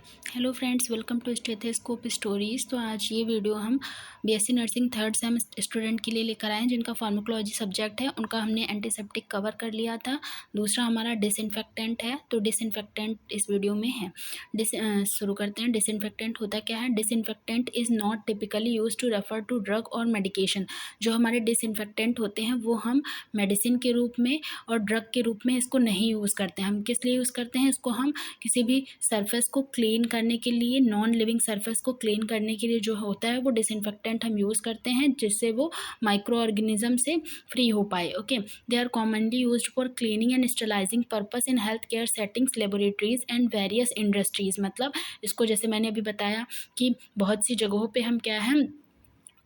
Hello friends, welcome to stethoscope stories. तो आज ये वीडियो हम BSc nursing third sem student के लिए लेकर आए हैं जिनका फार्माकोलॉजी सब्जेक्ट है। उनका हमने एंटीसेप्टिक कवर कर लिया था। दूसरा हमारा डिसइंफेक्टेंट है, तो डिसइंफेक्टेंट इस वीडियो में है। शुरू करते हैं। डिसइंफेक्टेंट होता क्या है? Disinfectant is not typically use to refer to drug और मेडिकेशन। जो हमारे डिसइंफेक्टेंट होते हैं वो हम मेडिसिन के रूप में और ड्रग के रूप में इसको नहीं यूज़ करते हैं। हम किस लिए यूज़ करते हैं इसको? हम किसी भी सरफेस को क्लीन करने के लिए, नॉन लिविंग सरफेस को क्लीन करने के लिए जो होता है वो डिसइंफेक्टेंट हम यूज़ करते हैं, जिससे वो माइक्रो ऑर्गेनिज्म से फ्री हो पाए। Okay, they are commonly used for cleaning and sterilising purpose in health care settings, laboratories and various industries. मतलब इसको जैसे मैंने अभी बताया कि बहुत सी जगहों पे हम क्या है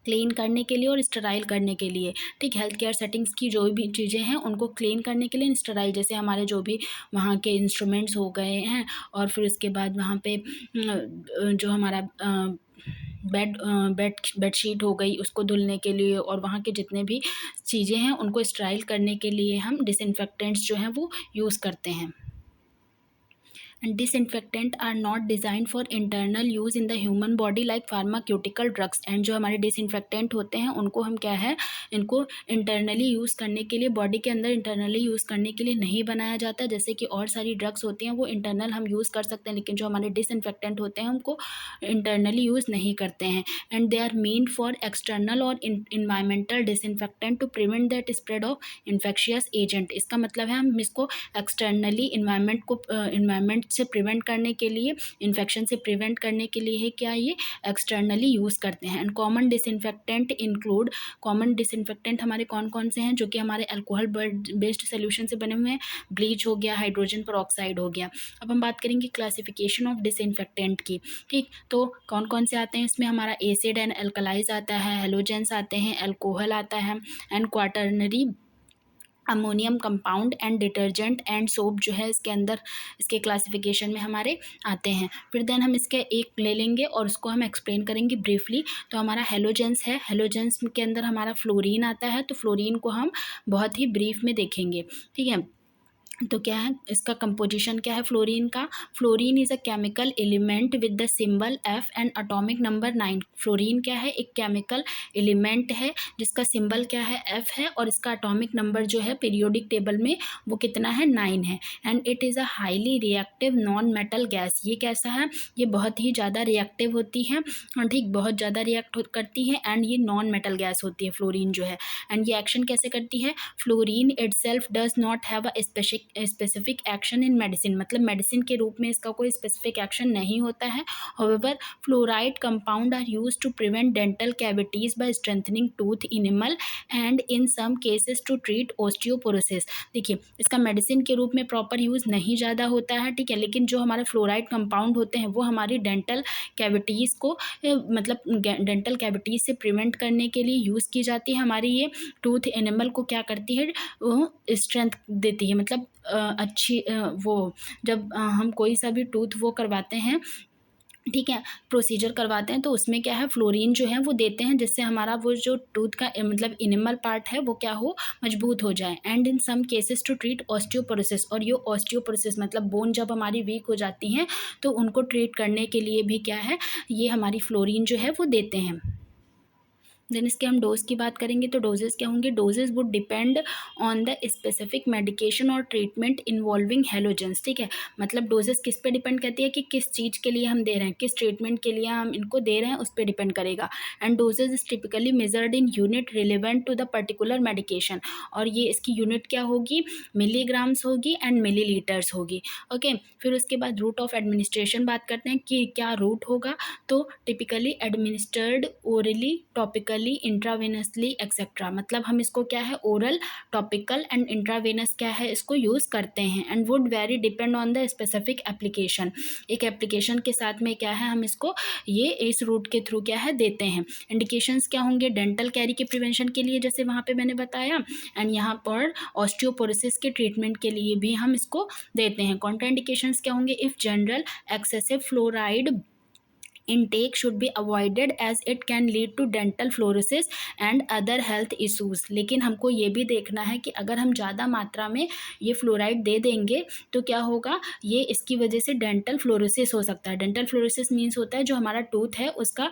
क्लीन करने के लिए और स्टराइल करने के लिए, ठीक, हेल्थ केयर सेटिंग्स की जो भी चीज़ें हैं उनको क्लीन करने के लिए, स्टराइल जैसे हमारे जो भी वहाँ के इंस्ट्रूमेंट्स हो गए हैं, और फिर उसके बाद वहाँ पे जो हमारा बेडशीट हो गई उसको धुलने के लिए, और वहाँ के जितने भी चीज़ें हैं उनको स्टराइल करने के लिए हम डिसइंफेक्टेंट्स जो हैं वो यूज़ करते हैं। And disinfectant are not designed for internal use in the human body like pharmaceutical drugs। And जो हमारे डिसइंफेक्टेंट होते हैं उनको हम क्या है, इनको इंटरनली यूज़ करने के लिए, बॉडी के अंदर इंटरनली यूज़ करने के लिए नहीं बनाया जाता। जैसे कि और सारी ड्रग्स होती हैं वो इंटरनल हम यूज़ कर सकते हैं, लेकिन जो हमारे डिसइंफेक्टेंट होते हैं उनको इंटरनली यूज़ नहीं करते हैं। And they are meant for external और environmental disinfectant to prevent that spread of infectious agent. इसका मतलब है हम इसको एक्सटर्नली इन्वायरमेंट से प्रिवेंट करने के लिए, इन्फेक्शन से प्रिवेंट करने के लिए है क्या, ये एक्सटर्नली यूज़ करते हैं। And common disinfectant include, common disinfectant हमारे कौन कौन से हैं जो कि हमारे अल्कोहल बेस्ड सोल्यूशन से बने हुए हैं? ब्लीच हो गया, हाइड्रोजन पेरोक्साइड हो गया। अब हम बात करेंगे क्लासिफिकेशन ऑफ डिसइंफेक्टेंट की, ठीक। तो कौन कौन से आते हैं इसमें? हमारा एसिड एंड अल्कलाइज आता है, हेलोजेंस आते हैं, अल्कोहल आता है, and quaternary ammonium compound, and detergent and soap जो है इसके अंदर, इसके क्लासिफिकेशन में हमारे आते हैं। फिर देन हम इसके एक ले लेंगे और उसको हम एक्सप्लेन करेंगे ब्रीफली। तो हमारा हेलोजेंस है, हेलोजेंस के अंदर हमारा फ्लोरीन आता है, तो फ्लोरीन को हम बहुत ही ब्रीफ में देखेंगे, ठीक है। तो क्या है इसका कंपोजिशन, क्या है फ्लोरीन का? Fluorine is a chemical element with the symbol F and atomic number 9। Fluorine क्या है? एक केमिकल एलिमेंट है जिसका सिंबल क्या है? एफ है, और इसका एटॉमिक नंबर जो है पीरियोडिक टेबल में वो कितना है? 9 है। And it is a highly reactive non metal gas. ये कैसा है? ये बहुत ही ज़्यादा रिएक्टिव होती है, ठीक, बहुत ज़्यादा रिएक्ट करती है, एंड ये नॉन मेटल गैस होती है फ्लोरीन जो है। एंड ये एक्शन कैसे करती है? Fluorine itself does not have a specific action in medicine. मतलब मेडिसिन के रूप में इसका कोई स्पेसिफिक एक्शन नहीं होता है। However fluoride compound are used to prevent dental cavities by strengthening tooth enamel and in some cases to treat osteoporosis. देखिए, इसका मेडिसिन के रूप में प्रॉपर यूज़ नहीं ज़्यादा होता है, ठीक है, लेकिन जो हमारे फ्लोराइड कंपाउंड होते हैं वो हमारी डेंटल कैविटीज़ को मतलब डेंटल कैविटीज़ से प्रिवेंट करने के लिए यूज़ की जाती है। हमारी ये टूथ एनिमल को क्या करती है? स्ट्रेंथ देती है। मतलब अच्छी वो जब हम कोई सा भी टूथ वो करवाते हैं, ठीक है, प्रोसीजर करवाते हैं, तो उसमें क्या है, फ्लोरीन जो है वो देते हैं, जिससे हमारा वो जो टूथ का मतलब इनेमल पार्ट है वो क्या हो, मजबूत हो जाए। And in some cases to treat osteoporosis. और ये ऑस्टियोपोरोसिस मतलब बोन जब हमारी वीक हो जाती हैं तो उनको ट्रीट करने के लिए भी क्या है, ये हमारी फ्लोरीन जो है वो देते हैं। देन इसके हम डोज की बात करेंगे, तो डोजेस क्या होंगे? Doses would depend on the specific medication और ट्रीटमेंट इन्वॉल्विंग हेलोजेंस, ठीक है। मतलब डोजेस किस पे डिपेंड करती है कि किस चीज़ के लिए हम दे रहे हैं, किस ट्रीटमेंट के लिए हम इनको दे रहे हैं, उस पर डिपेंड करेगा। And doses is typically measured in unit relevant to the particular medication. और ये इसकी यूनिट क्या होगी? मिलीग्राम्स होगी एंड मिलीलीटर्स होगी। ओके, फिर उसके बाद रूट ऑफ एडमिनिस्ट्रेशन बात करते हैं कि क्या रूट होगा। तो typically administered orally, topically, intravenously etcetera. मतलब हम इसको क्या है, ओरल, टॉपिकल एंड इंट्रावेनस क्या है, इसको यूज़ करते हैं। And would very depend on the specific application. एक एप्लीकेशन के साथ में क्या है, हम इसको ये इस रूट के थ्रू क्या है देते हैं। इंडिकेशंस क्या होंगे? डेंटल कैरी के प्रिवेंशन के लिए, जैसे वहाँ पे मैंने बताया, एंड यहाँ पर ऑस्टियोपोरोसिस के ट्रीटमेंट के लिए भी हम इसको देते हैं। कॉन्ट्राइंडिकेशंस क्या होंगे? If general excessive fluoride intake should be avoided as it can lead to dental fluorosis and other health issues। लेकिन हमको ये भी देखना है कि अगर हम ज़्यादा मात्रा में ये फ्लोराइड दे देंगे तो क्या होगा, ये इसकी वजह से डेंटल फ्लोरोसिस हो सकता है। डेंटल फ्लोरोसिस मीन्स होता है जो हमारा टूथ है उसका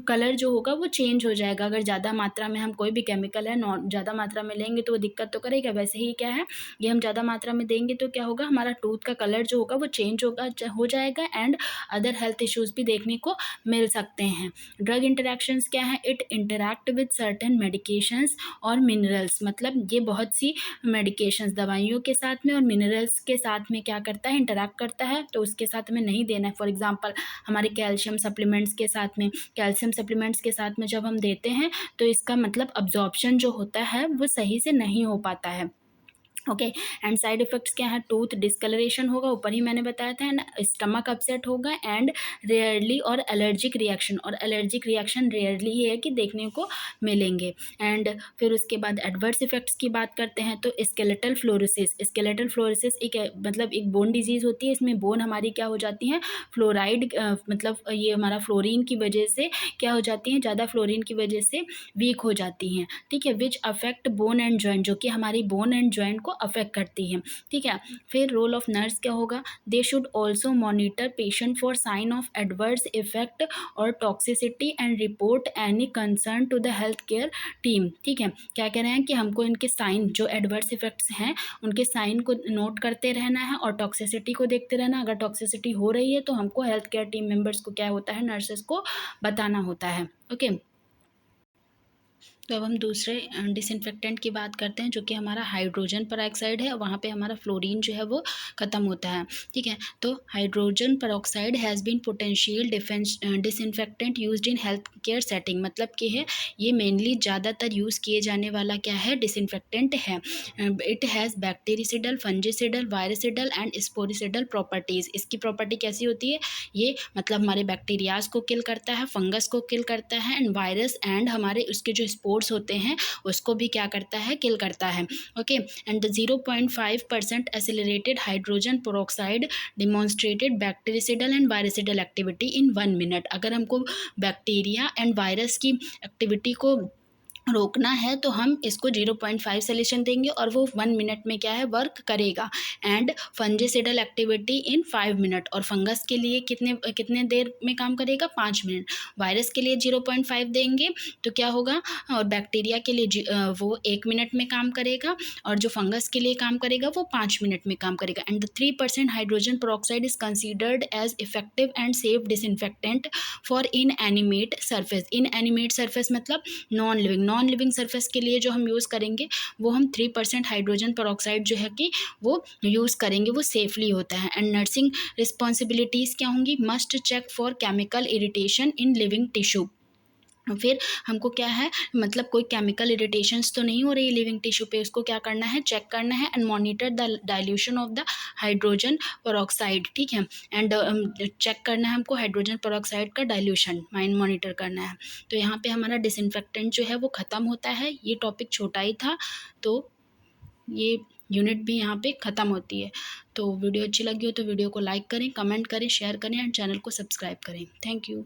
कलर जो होगा वो चेंज हो जाएगा। अगर ज़्यादा मात्रा में हम कोई भी केमिकल है ज़्यादा मात्रा में लेंगे तो वो दिक्कत तो करेगा। वैसे ही क्या है, ये हम ज़्यादा मात्रा में देंगे तो क्या होगा, हमारा टूथ का कलर जो होगा वो चेंज हो जाएगा एंड अदर हेल्थ इश्यूज़ भी देखने को मिल सकते हैं। ड्रग इंटरेक्शंस क्या है, it interact with certain medications और मिनरल्स। मतलब ये बहुत सी मेडिकेशंस दवाइयों के साथ में और मिनरल्स के साथ में क्या करता है, इंटरैक्ट करता है, तो उसके साथ हमें नहीं देना है। फॉर एग्जांपल हमारे कैल्शियम सप्लीमेंट्स के साथ में जब हम देते हैं तो इसका मतलब अब्जॉर्प्शन जो होता है वो सही से नहीं हो पाता है। ओके, एंड साइड इफ़ेक्ट्स क्या है, टूथ डिस्कलरेशन होगा, ऊपर ही मैंने बताया था, एंड स्टमक अपसेट होगा एंड रेयरली और एलर्जिक रिएक्शन, और एलर्जिक रिएक्शन रेयरली ही है कि देखने को मिलेंगे। एंड फिर उसके बाद एडवर्स इफेक्ट्स की बात करते हैं तो स्केलेटल फ्लोरोसिस एक मतलब एक बोन डिजीज़ होती है। इसमें बोन हमारी क्या हो जाती हैं, फ्लोराइड मतलब ये हमारा फ्लोरीन की वजह से क्या हो जाती हैं, ज़्यादा फ्लोरीन की वजह से वीक हो जाती हैं। ठीक है, which affect bone and joint, जो कि हमारी बोन एंड जॉइंट को अफेक्ट करती है। ठीक है, फिर रोल ऑफ नर्स क्या होगा, they should also monitor patient for sign of adverse effect और toxicity and report any concern to the health care team. ठीक है, क्या कह रहे हैं कि हमको इनके साइन जो एडवर्स इफेक्ट्स हैं उनके साइन को नोट करते रहना है और टॉक्सिसिटी को देखते रहना। अगर टॉक्सिसिटी हो रही है तो हमको हेल्थ केयर टीम मेंबर्स को क्या होता है, नर्सेस को बताना होता है। ओके, तो अब हम दूसरे डिसइंफेक्टेंट की बात करते हैं जो कि हमारा हाइड्रोजन पेरोक्साइड है। वहाँ पे हमारा फ्लोरीन जो है वो ख़त्म होता है। ठीक है, तो hydrogen peroxide has been potential disinfectant used in health care setting. मतलब कि है ये मेनली ज़्यादातर यूज़ किए जाने वाला क्या है, डिसइंफेक्टेंट है। It has bactericidal, fungicidal, virucidal and sporicidal properties. इसकी प्रॉपर्टी कैसी होती है, ये मतलब हमारे बैक्टीरियाज को किल करता है, फंगस को किल करता है एंड वायरस एंड हमारे उसके जो स्पोर्ट्स होते हैं उसको भी क्या करता है, किल करता है। Okay, and the 0.5% accelerated hydrogen peroxide demonstrated bactericidal and virucidal activity in 1 minute. अगर हमको बैक्टीरिया एंड वायरस की एक्टिविटी को रोकना है तो हम इसको 0.5 सॉल्यूशन देंगे और वो 1 मिनट में क्या है, वर्क करेगा। एंड फंजिसिडल एक्टिविटी इन 5 मिनट, और फंगस के लिए कितने देर में काम करेगा, 5 मिनट। वायरस के लिए 0.5 देंगे तो क्या होगा, और बैक्टीरिया के लिए वो 1 मिनट में काम करेगा, और जो फंगस के लिए काम करेगा वो 5 मिनट में काम करेगा। And 3% hydrogen peroxide is considered as effective and safe disinfectant for inanimate surface. Inanimate surface मतलब नॉन लिविंग सरफेस के लिए जो हम यूज़ करेंगे वो हम 3% हाइड्रोजन पेरोक्साइड जो है कि वो यूज़ करेंगे, वो सेफली होता है। एंड नर्सिंग रिस्पॉन्सिबिलिटीज़ क्या होंगी, must check for chemical irritation in living tissue. फिर हमको क्या है, मतलब कोई केमिकल इरिटेशंस तो नहीं हो रही है लिविंग टिश्यू पे, उसको क्या करना है, चेक करना है। And monitor the dilution of the hydrogen peroxide. ठीक है, एंड चेक करना है हमको हाइड्रोजन पेरोक्साइड का डाइल्यूशन मॉनिटर करना है। तो यहाँ पे हमारा डिसइंफेक्टेंट जो है वो ख़त्म होता है। ये टॉपिक छोटा ही था तो ये यूनिट भी यहाँ पे ख़त्म होती है। तो वीडियो अच्छी लगी हो तो वीडियो को लाइक करें, कमेंट करें, शेयर करें एंड चैनल को सब्सक्राइब करें। Thank you.